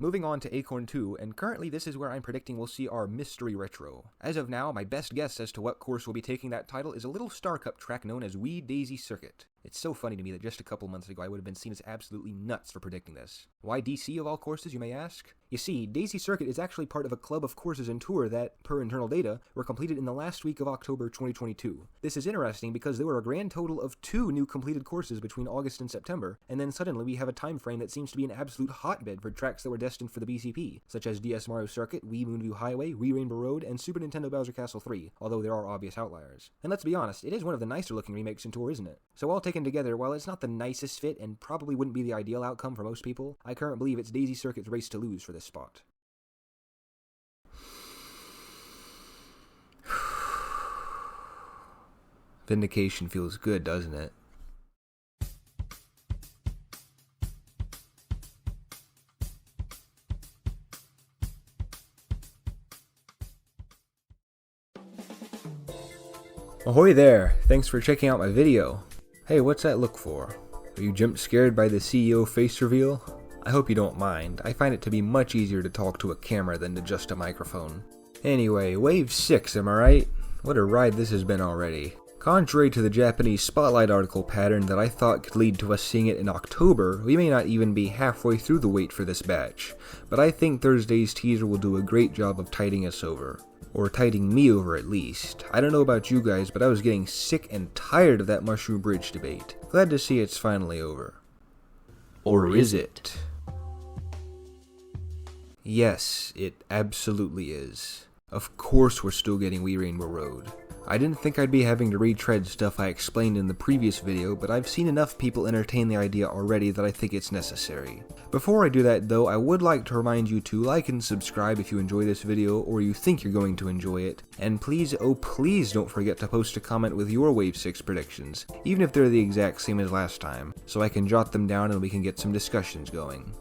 Moving on to Acorn 2, and currently this is where I'm predicting we'll see our Mystery Retro. As of now, my best guess as to what course will be taking that title is a little Star Cup track known as Wii Daisy Circuit. It's so funny to me that just a couple months ago I would have been seen as absolutely nuts for predicting this. Why DC of all courses, you may ask? You see, Daisy Circuit is actually part of a club of courses and tour that, per internal data, were completed in the last week of October 2022. This is interesting because there were a grand total of 2 new completed courses between August and September, and then suddenly we have a time frame that seems to be an absolute hotbed for tracks that were destined for the BCP, such as DS Mario Circuit, Wii Moonview Highway, Wii Rainbow Road, and Super Nintendo Bowser Castle 3, although there are obvious outliers. And let's be honest, it is one of the nicer looking remakes in tour, isn't it? So all taken together, while it's not the nicest fit and probably wouldn't be the ideal outcome for most people, I currently believe it's Daisy Circuit's race to lose for this spot. Vindication feels good, doesn't it? Ahoy there! Thanks for checking out my video. Hey, what's that look for? Are you jump scared by the CEO face reveal? I hope you don't mind. I find it to be much easier to talk to a camera than to just a microphone. Anyway, Wave 6, am I right? What a ride this has been already. Contrary to the Japanese Spotlight article pattern that I thought could lead to us seeing it in October, we may not even be halfway through the wait for this batch, but I think Thursday's teaser will do a great job of tiding us over. Or tiding me over at least. I don't know about you guys, but I was getting sick and tired of that Mushroom Bridge debate. Glad to see it's finally over. Or is it? Yes, it absolutely is. Of course we're still getting Wii Rainbow Road. I didn't think I'd be having to retread stuff I explained in the previous video, but I've seen enough people entertain the idea already that I think it's necessary. Before I do that though, I would like to remind you to like and subscribe if you enjoy this video or you think you're going to enjoy it, and please, oh please don't forget to post a comment with your Wave 6 predictions, even if they're the exact same as last time, so I can jot them down and we can get some discussions going.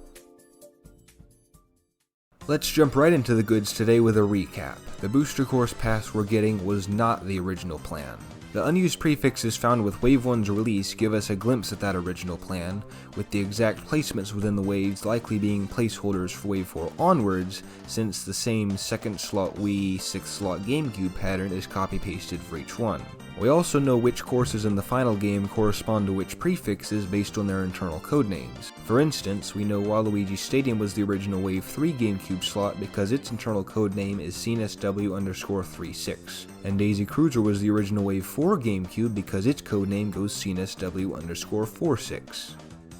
Let's jump right into the goods today with a recap. The booster course pass we're getting was not the original plan. The unused prefixes found with Wave 1's release give us a glimpse at that original plan, with the exact placements within the waves likely being placeholders for Wave 4 onwards, since the same 2nd slot Wii, 6th slot GameCube pattern is copy-pasted for each one. We also know which courses in the final game correspond to which prefixes based on their internal codenames. For instance, we know Waluigi Stadium was the original Wave 3 GameCube slot because its internal codename is CNSW_36, and Daisy Cruiser was the original Wave 4 GameCube because its codename goes CNSW_46.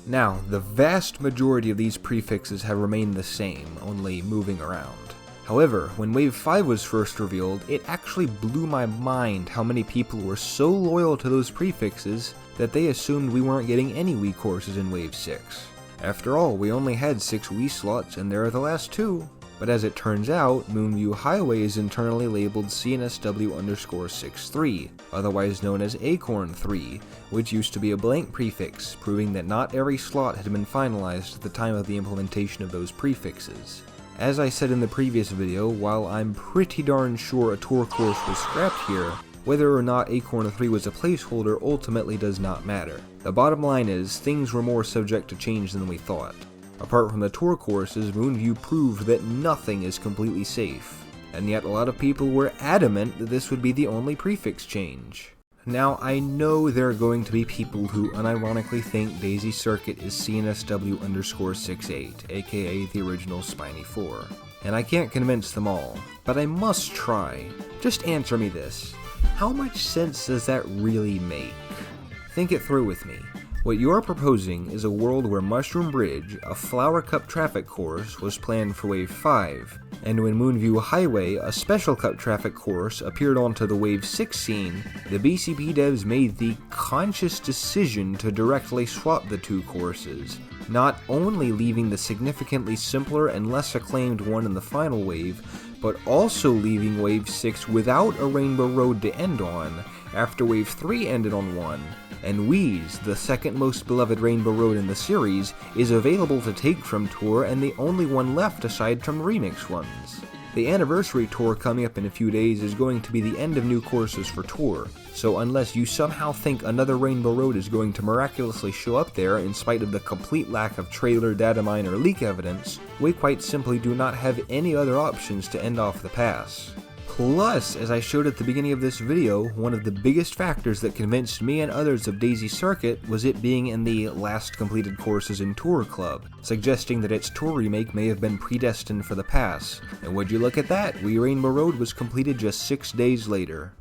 Now, the vast majority of these prefixes have remained the same, only moving around. However, when Wave 5 was first revealed, it actually blew my mind how many people were so loyal to those prefixes that they assumed we weren't getting any Wii courses in Wave 6. After all, we only had 6 Wii slots and there are the last 2. But as it turns out, Moonview Highway is internally labeled CNSW_63, otherwise known as Acorn 3, which used to be a blank prefix, proving that not every slot had been finalized at the time of the implementation of those prefixes. As I said in the previous video, while I'm pretty darn sure a tour course was scrapped here, whether or not Acorn 3 was a placeholder ultimately does not matter. The bottom line is, things were more subject to change than we thought. Apart from the tour courses, Moonview proved that nothing is completely safe, and yet a lot of people were adamant that this would be the only prefix change. Now, I know there are going to be people who unironically think Daisy Circuit is CNSW_68, aka the original Spiny 4. And I can't convince them all, but I must try. Just answer me this. How much sense does that really make? Think it through with me. What you're proposing is a world where Mushroom Bridge, a Flower Cup traffic course, was planned for Wave 5, and when Moonview Highway, a Special Cup traffic course, appeared onto the Wave 6 scene, the BCP devs made the conscious decision to directly swap the 2 courses, not only leaving the significantly simpler and less acclaimed one in the final wave, but also leaving Wave 6 without a Rainbow Road to end on, after Wave 3 ended on one, and Wii's, the second most beloved Rainbow Road in the series, is available to take from tour and the only one left aside from remix ones. The anniversary tour coming up in a few days is going to be the end of new courses for Tour, so unless you somehow think another Rainbow Road is going to miraculously show up there in spite of the complete lack of trailer, data mine, or leak evidence, we quite simply do not have any other options to end off the pass. Plus, as I showed at the beginning of this video, one of the biggest factors that convinced me and others of Daisy Circuit was it being in the last completed courses in Tour Club, suggesting that its Tour remake may have been predestined for the pass. And would you look at that, Wii Rainbow Road was completed just 6 days later.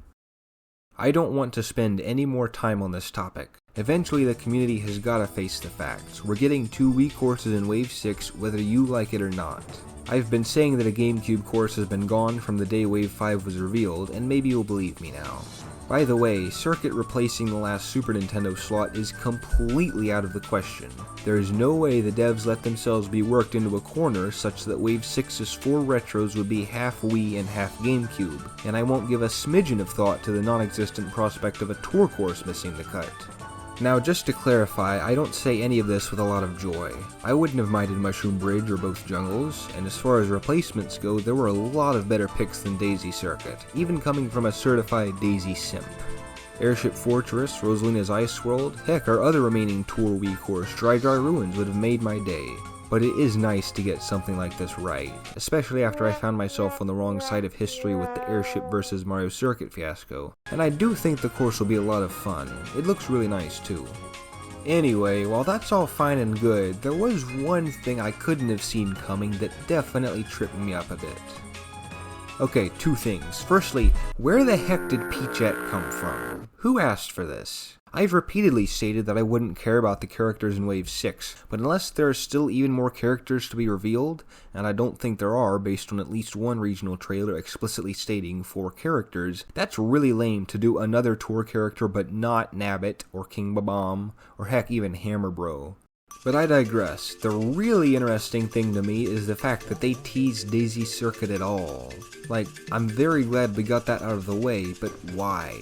I don't want to spend any more time on this topic. Eventually the community has gotta face the facts. We're getting 2 Wii courses in Wave 6 whether you like it or not. I've been saying that a GameCube course has been gone from the day Wave 5 was revealed, and maybe you'll believe me now. By the way, Circuit replacing the last Super Nintendo slot is completely out of the question. There is no way the devs let themselves be worked into a corner such that Wave 6's 4 retros would be half Wii and half GameCube, and I won't give a smidgen of thought to the non-existent prospect of a tour course missing the cut. Now, just to clarify, I don't say any of this with a lot of joy. I wouldn't have minded Mushroom Bridge or both Jungles, and as far as replacements go, there were a lot of better picks than Daisy Circuit, even coming from a certified Daisy simp. Airship Fortress, Rosalina's Ice World, heck, our other remaining Tour Wii course, Dry Ruins, would have made my day. But it is nice to get something like this right, especially after I found myself on the wrong side of history with the Airship vs. Mario Circuit fiasco. And I do think the course will be a lot of fun. It looks really nice too. Anyway, while that's all fine and good, there was one thing I couldn't have seen coming that definitely tripped me up a bit. Okay, 2 things. Firstly, where the heck did Peachette come from? Who asked for this? I've repeatedly stated that I wouldn't care about the characters in Wave 6, but unless there are still even more characters to be revealed, and I don't think there are based on at least one regional trailer explicitly stating 4 characters, that's really lame to do another tour character but not Nabbit, or King Babam, or heck even Hammer Bro. But I digress. The really interesting thing to me is the fact that they teased Daisy Circuit at all. Like, I'm very glad we got that out of the way, but why?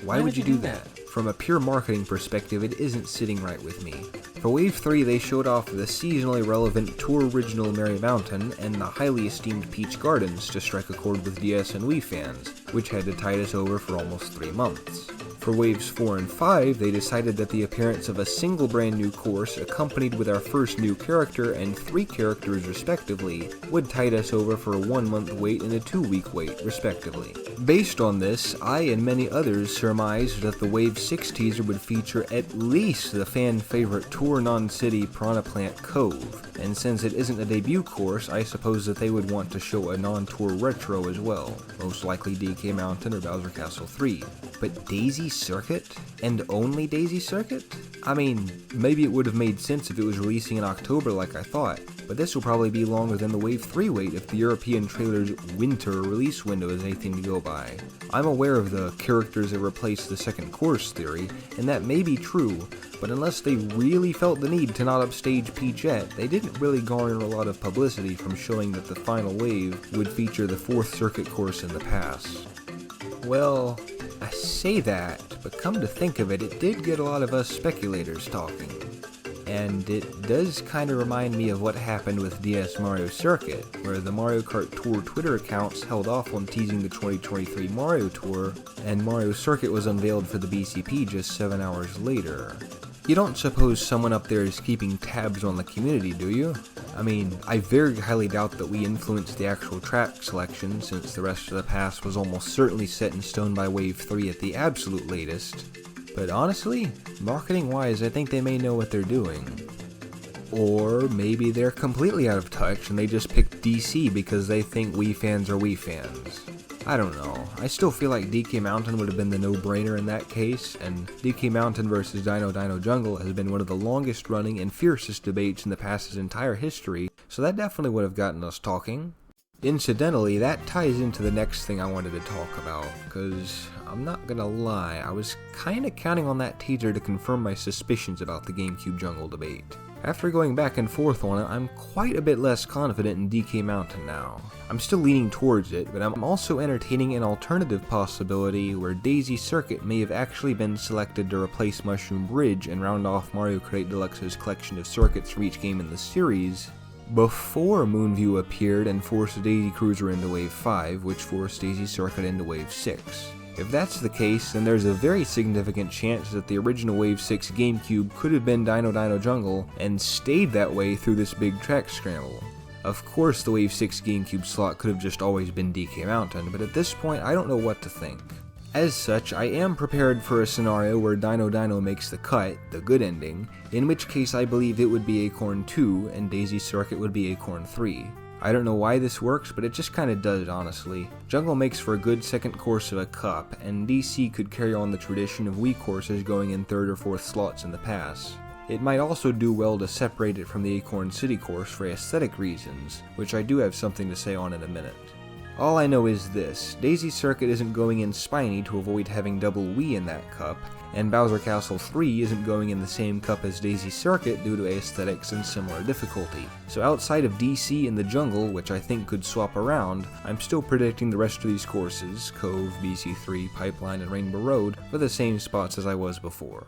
Why would you do that? From a pure marketing perspective, it isn't sitting right with me. For Wave 3, they showed off the seasonally relevant Tour Original Merry Mountain and the highly esteemed Peach Gardens to strike a chord with DS and Wii fans, which had to tide us over for almost 3 months. For Waves 4 and 5, they decided that the appearance of a single brand new course accompanied with our first new character and 3 characters respectively would tide us over for a 1-month wait and a 2-week wait respectively. Based on this, I and many others surmised that the Wave 6 teaser would feature at least the fan favorite Tour Non-City Piranha Plant Cove, and since it isn't a debut course, I suppose that they would want to show a non-tour retro as well, most likely DK Mountain or Bowser Castle 3. But Daisy Circuit? And only Daisy Circuit? I mean, maybe it would have made sense if it was releasing in October like I thought, but this will probably be longer than the Wave 3 wait if the European trailer's winter release window is anything to go by. I'm aware of the characters that replace the second course theory, and that may be true, but unless they really felt the need to not upstage Peachette, they didn't really garner a lot of publicity from showing that the final wave would feature the 4th Circuit course in the pass. Well, I say that, but come to think of it, it did get a lot of us speculators talking. And it does kinda remind me of what happened with DS Mario Circuit, where the Mario Kart Tour Twitter accounts held off on teasing the 2023 Mario Tour, and Mario Circuit was unveiled for the BCP just 7 hours later. You don't suppose someone up there is keeping tabs on the community, do you? I mean, I very highly doubt that we influenced the actual track selection, since the rest of the pass was almost certainly set in stone by Wave 3 at the absolute latest. But honestly, marketing-wise, I think they may know what they're doing. Or maybe they're completely out of touch and they just picked DC because they think Wii fans are Wii fans. I don't know. I still feel like DK Mountain would have been the no-brainer in that case, and DK Mountain vs. Dino Jungle has been one of the longest running and fiercest debates in the past's entire history, so that definitely would have gotten us talking. Incidentally, that ties into the next thing I wanted to talk about, because I'm not gonna lie, I was kinda counting on that teaser to confirm my suspicions about the GameCube Jungle debate. After going back and forth on it, I'm quite a bit less confident in DK Mountain now. I'm still leaning towards it, but I'm also entertaining an alternative possibility where Daisy Circuit may have actually been selected to replace Mushroom Bridge and round off Mario Kart 8 Deluxe's collection of circuits for each game in the series, before Moonview appeared and forced Daisy Cruiser into Wave 5, which forced Daisy Circuit into Wave 6. If that's the case, then there's a very significant chance that the original Wave 6 GameCube could have been Dino Jungle and stayed that way through this big track scramble. Of course, the Wave 6 GameCube slot could have just always been DK Mountain, but at this point I don't know what to think. As such, I am prepared for a scenario where Dino makes the cut, the good ending, in which case I believe it would be Acorn 2 and Daisy Circuit would be Acorn 3. I don't know why this works, but it just kinda does, honestly. Jungle makes for a good second course of a cup, and DC could carry on the tradition of Wii courses going in 3rd or 4th slots in the past. It might also do well to separate it from the Acorn City course for aesthetic reasons, which I do have something to say on in a minute. All I know is this: Daisy Circuit isn't going in spiny to avoid having double Wii in that cup, and Bowser Castle 3 isn't going in the same cup as Daisy Circuit due to aesthetics and similar difficulty. So outside of DC and the Jungle, which I think could swap around, I'm still predicting the rest of these courses, Cove, BC3, Pipeline, and Rainbow Road, for the same spots as I was before.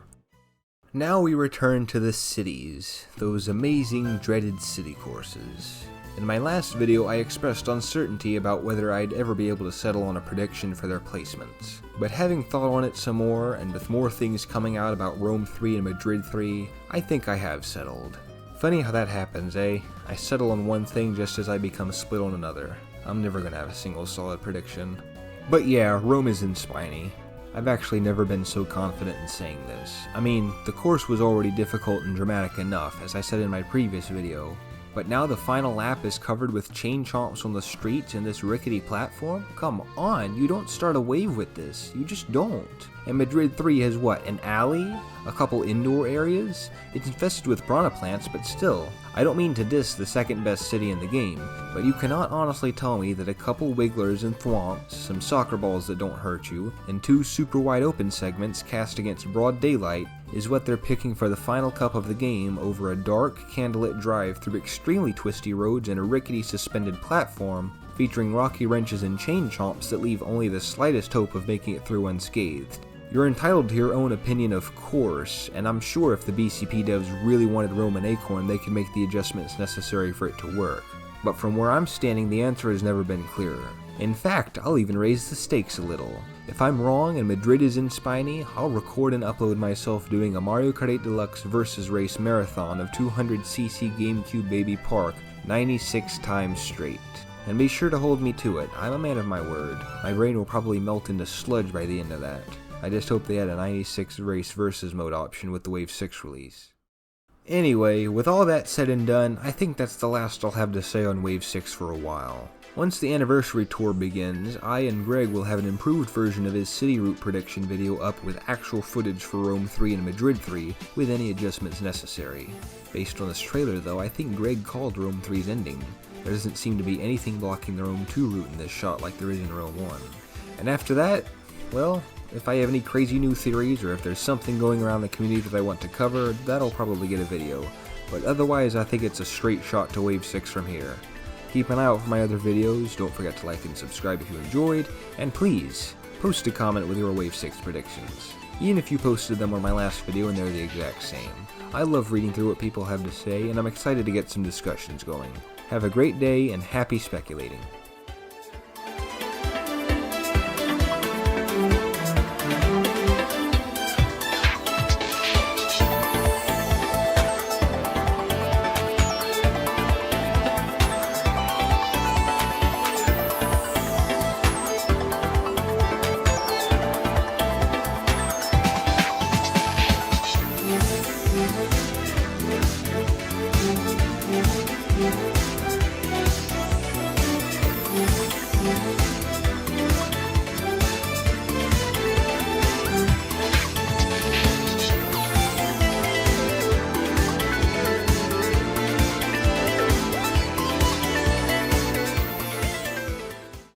Now we return to the cities, those amazing, dreaded city courses. In my last video, I expressed uncertainty about whether I'd ever be able to settle on a prediction for their placements. But having thought on it some more, and with more things coming out about Rome 3 and Madrid 3, I think I have settled. Funny how that happens, eh? I settle on one thing just as I become split on another. I'm never gonna have a single solid prediction. But yeah, Rome is in spiny. I've actually never been so confident in saying this. I mean, the course was already difficult and dramatic enough, as I said in my previous video. But now the final lap is covered with chain chomps on the streets and this rickety platform? Come on, you don't start a wave with this. You just don't. And Madrid 3 has what, an alley? A couple indoor areas? It's infested with piranha plants, but still. I don't mean to diss the second best city in the game, but you cannot honestly tell me that a couple wigglers and thwomps, some soccer balls that don't hurt you, and 2 super wide open segments cast against broad daylight is what they're picking for the final cup of the game over a dark, candlelit drive through extremely twisty roads and a rickety suspended platform featuring rocky wrenches and chain chomps that leave only the slightest hope of making it through unscathed. You're entitled to your own opinion, of course, and I'm sure if the BCP devs really wanted Rome and Acorn, they could make the adjustments necessary for it to work. But from where I'm standing, the answer has never been clearer. In fact, I'll even raise the stakes a little. If I'm wrong and Madrid is in spiny, I'll record and upload myself doing a Mario Kart 8 Deluxe versus race marathon of 200cc GameCube Baby Park 96 times straight. And be sure to hold me to it. I'm a man of my word. My brain will probably melt into sludge by the end of that. I just hope they had a 96 race versus mode option with the Wave 6 release. Anyway, with all that said and done, I think that's the last I'll have to say on Wave 6 for a while. Once the anniversary tour begins, I and Greg will have an improved version of his city route prediction video up with actual footage for Rome 3 and Madrid 3, with any adjustments necessary. Based on this trailer though, I think Greg called Rome 3's ending. There doesn't seem to be anything blocking the Rome 2 route in this shot like there is in Rome 1. And after that, well, if I have any crazy new theories, or if there's something going around the community that I want to cover, that'll probably get a video. But otherwise, I think it's a straight shot to Wave 6 from here. Keep an eye out for my other videos, don't forget to like and subscribe if you enjoyed, and please, post a comment with your Wave 6 predictions. Even if you posted them on my last video and they're the exact same. I love reading through what people have to say, and I'm excited to get some discussions going. Have a great day, and happy speculating.